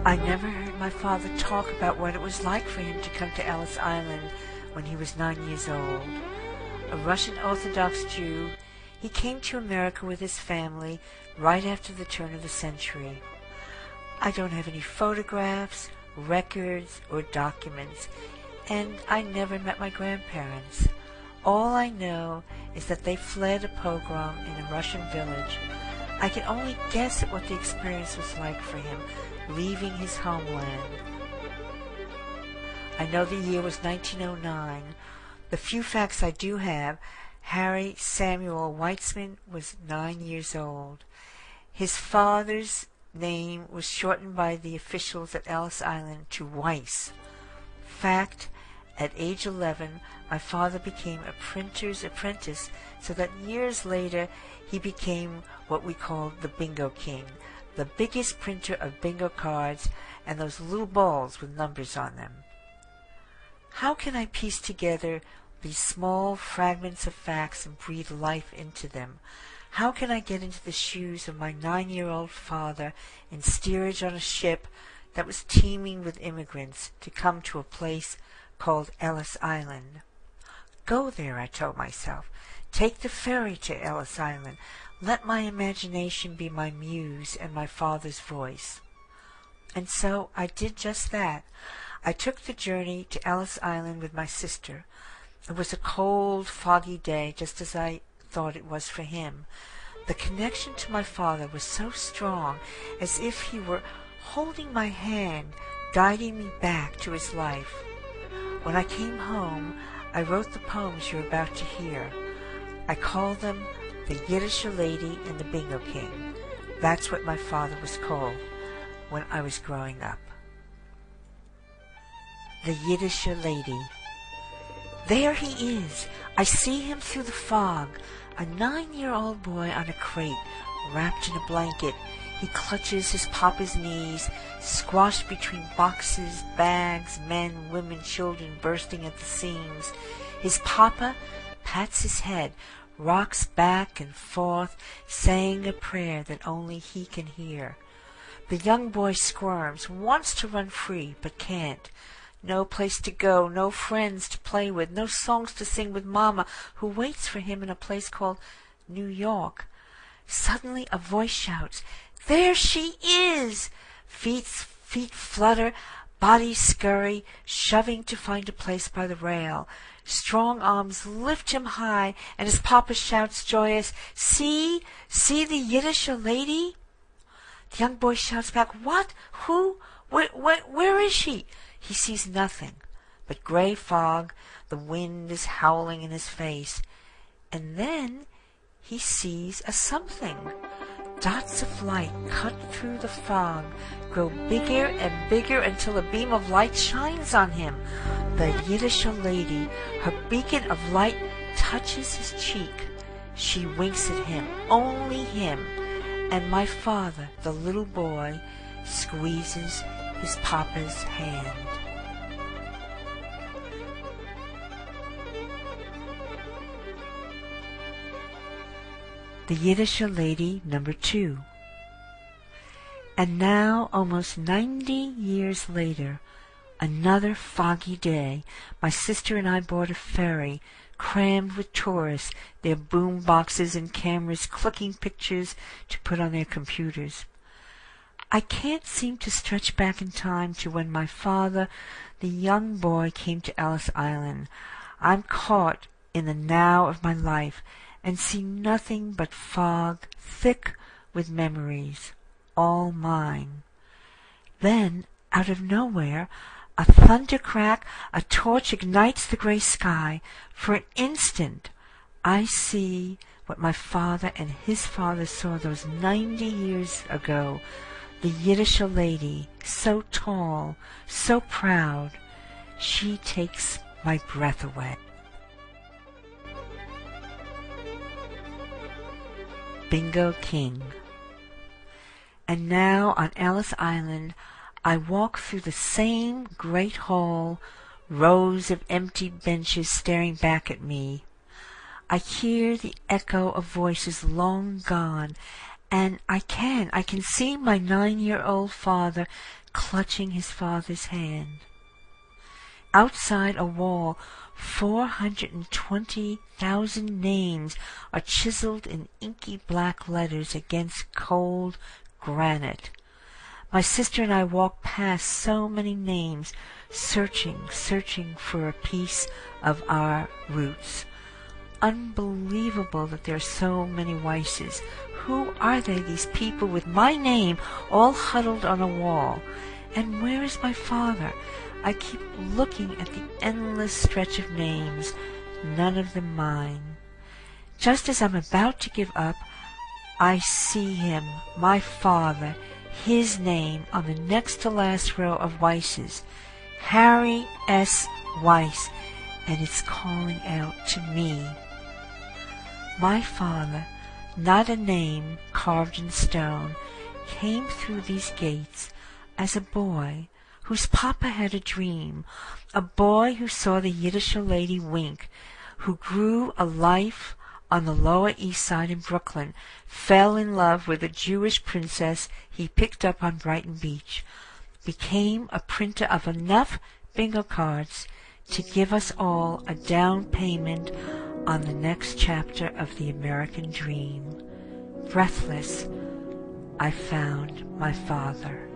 I never heard my father talk about what it was like for him to come to Ellis Island when he was 9 years old. A Russian Orthodox Jew, he came to America with his family right after the turn of the century. I don't have any photographs, records, or documents, and I never met my grandparents. All I know is that they fled a pogrom in a Russian village. I can only guess at what the experience was like for him, leaving his homeland. I know the year was 1909. The few facts I do have, Harry Samuel Weitzman was 9 years old. His father's name was shortened by the officials at Ellis Island to Weiss. Fact, at age 11, my father became a printer's apprentice, so that years later he became what we called the Bingo King, the biggest printer of bingo cards and those little balls with numbers on them. How can I piece together these small fragments of facts and breathe life into them? How can I get into the shoes of my 9-year-old father in steerage on a ship that was teeming with immigrants to come to a place called Ellis Island? Go there, I told myself. Take the ferry to Ellis Island. Let my imagination be my muse and my father's voice. And so I did just that. I took the journey to Ellis Island with my sister. It was a cold, foggy day, just as I thought it was for him. The connection to my father was so strong, as if he were holding my hand, guiding me back to his life. When I came home, I wrote the poems you're about to hear. I called them The Yiddishe Lady and the Bingo King. That's what my father was called when I was growing up. The Yiddishe Lady. There he is. I see him through the fog, a 9-year-old boy on a crate, wrapped in a blanket. He clutches his papa's knees, squashed between boxes, bags, men, women, children bursting at the seams. His papa pats his head, rocks back and forth, saying a prayer that only he can hear. The young boy squirms, wants to run free, but can't. No place to go, no friends to play with, no songs to sing with Mama, who waits for him in a place called New York. Suddenly a voice shouts, "There she is!" Feet flutter, bodies scurry, shoving to find a place by the rail. Strong arms lift him high, and his papa shouts joyous, See the Yiddishe lady?" The young boy shouts back, "What? Who? Where is she?" He sees nothing but gray fog. The wind is howling in his face. And then he sees a something. Dots of light cut through the fog, grow bigger and bigger until a beam of light shines on him. The Yiddishe lady, her beacon of light, touches his cheek. She winks at him, only him, and my father, the little boy, squeezes his papa's hand. The Yiddishe Lady, number 2. And now, almost 90 years later, another foggy day, my sister and I board a ferry, crammed with tourists, their boom boxes and cameras clicking pictures to put on their computers. I can't seem to stretch back in time to when my father, the young boy, came to Ellis Island. I'm caught in the now of my life, and see nothing but fog, thick with memories, all mine. Then, out of nowhere, a thunder crack, a torch ignites the gray sky. For an instant, I see what my father and his father saw those 90 years ago, the Yiddishe lady, so tall, so proud. She takes my breath away. Bingo King. And now on Ellis Island I walk through the same great hall, rows of empty benches staring back at me. I hear the echo of voices long gone, and I can see my 9-year-old father clutching his father's hand. Outside a wall, 420,000 names are chiseled in inky black letters against cold granite. My sister and I walk past so many names, searching for a piece of our roots. Unbelievable that there are so many Weisses. Who are they, these people with my name all huddled on a wall? And where is my father? I keep looking at the endless stretch of names, none of them mine. Just as I'm about to give up, I see him, my father, his name on the next to last row of Weisses, Harry S. Weiss, and it's calling out to me. My father, not a name carved in stone, came through these gates as a boy whose papa had a dream, a boy who saw the Yiddishe lady wink, who grew a life on the Lower East Side in Brooklyn, fell in love with a Jewish princess he picked up on Brighton Beach, became a printer of enough bingo cards to give us all a down payment on the next chapter of the American dream. Breathless, I found my father.